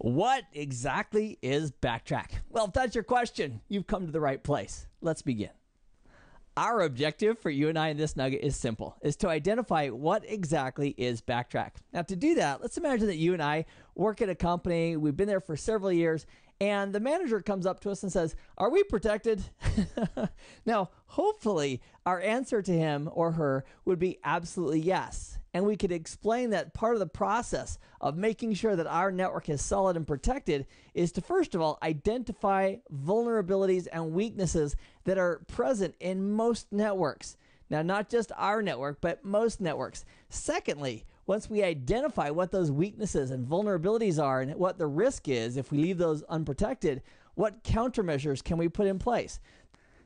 What exactly is BackTrack? Well, if that's your question, you've come to the right place. Let's begin. Our objective for you and I in this nugget is simple, is to identify what exactly is BackTrack. Now, to do that, let's imagine that you and I work at a company. We've been there for several years, and the manager comes up to us and says, "Are we protected?" Now, hopefully, our answer to him or her would be absolutely yes. And we could explain that part of the process of making sure that our network is solid and protected is to, first of all, identify vulnerabilities and weaknesses that are present in most networks. Now, not just our network, but most networks. Secondly, once we identify what those weaknesses and vulnerabilities are and what the risk is if we leave those unprotected, what countermeasures can we put in place?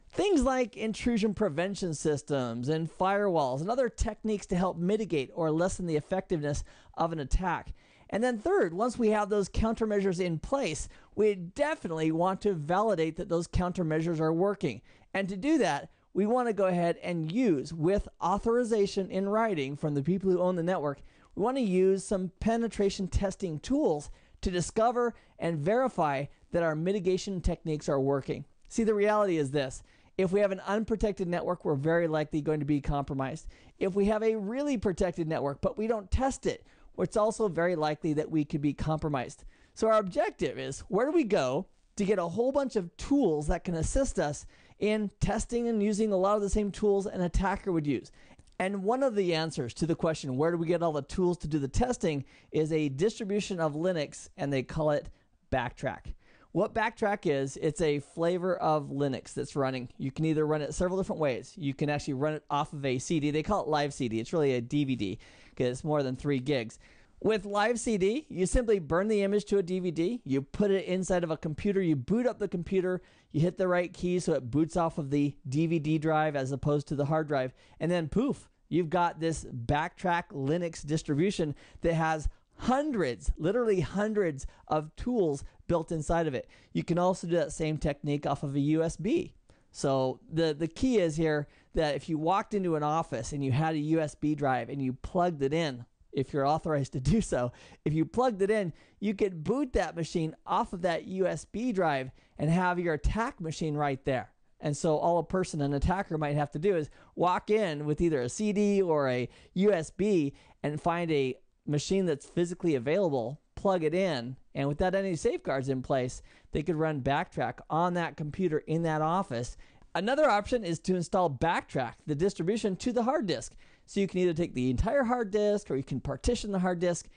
Things like intrusion prevention systems and firewalls and other techniques to help mitigate or lessen the effectiveness of an attack. And then third, once we have those countermeasures in place, we definitely want to validate that those countermeasures are working. And to do that, we want to go ahead and use, with authorization in writing from the people who own the network, we want to use some penetration testing tools to discover and verify that our mitigation techniques are working. See, the reality is this. If we have an unprotected network, we're very likely going to be compromised. If we have a really protected network, but we don't test it, it's also very likely that we could be compromised. So our objective is, where do we go to get a whole bunch of tools that can assist us in testing and using a lot of the same tools an attacker would use? And one of the answers to the question, where do we get all the tools to do the testing, is a distribution of Linux, and they call it BackTrack. What BackTrack is, it's a flavor of Linux that's running. You can either run it several different ways. You can actually run it off of a CD. They call it live CD. It's really a DVD because it's more than 3 gigs. With live CD, you simply burn the image to a DVD. You put it inside of a computer. You boot up the computer. You hit the right key so it boots off of the DVD drive as opposed to the hard drive. And then poof, you've got this BackTrack Linux distribution that has hundreds, literally hundreds of tools built inside of it. You can also do that same technique off of a USB. So the key is here that if you walked into an office and you had a USB drive and you plugged it in, if you're authorized to do so, if you plugged it in, you could boot that machine off of that USB drive and have your attack machine right there. And so all a person, an attacker, might have to do is walk in with either a CD or a USB and find a machine that's physically available, plug it in, and without any safeguards in place, they could run BackTrack on that computer in that office. Another option is to install BackTrack, the distribution, to the hard disk. So you can either take the entire hard disk or you can partition the hard disk.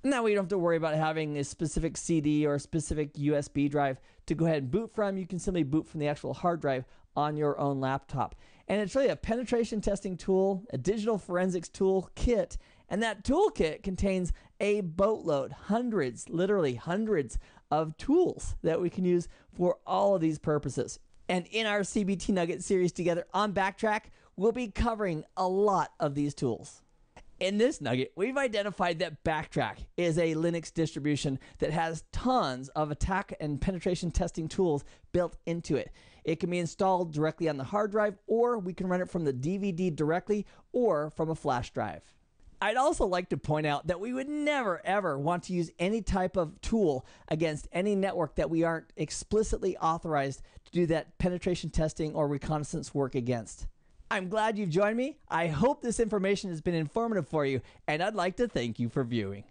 Now you don't have to worry about having a specific CD or a specific USB drive to go ahead and boot from. You can simply boot from the actual hard drive on your own laptop. And it's really a penetration testing tool, a digital forensics tool kit. And that toolkit contains a boatload, hundreds, literally hundreds of tools that we can use for all of these purposes. And in our CBT Nugget series together on BackTrack, we'll be covering a lot of these tools. In this nugget, we've identified that BackTrack is a Linux distribution that has tons of attack and penetration testing tools built into it. It can be installed directly on the hard drive, or we can run it from the DVD directly or from a flash drive. I'd also like to point out that we would never, ever want to use any type of tool against any network that we aren't explicitly authorized to do that penetration testing or reconnaissance work against. I'm glad you've joined me. I hope this information has been informative for you, and I'd like to thank you for viewing.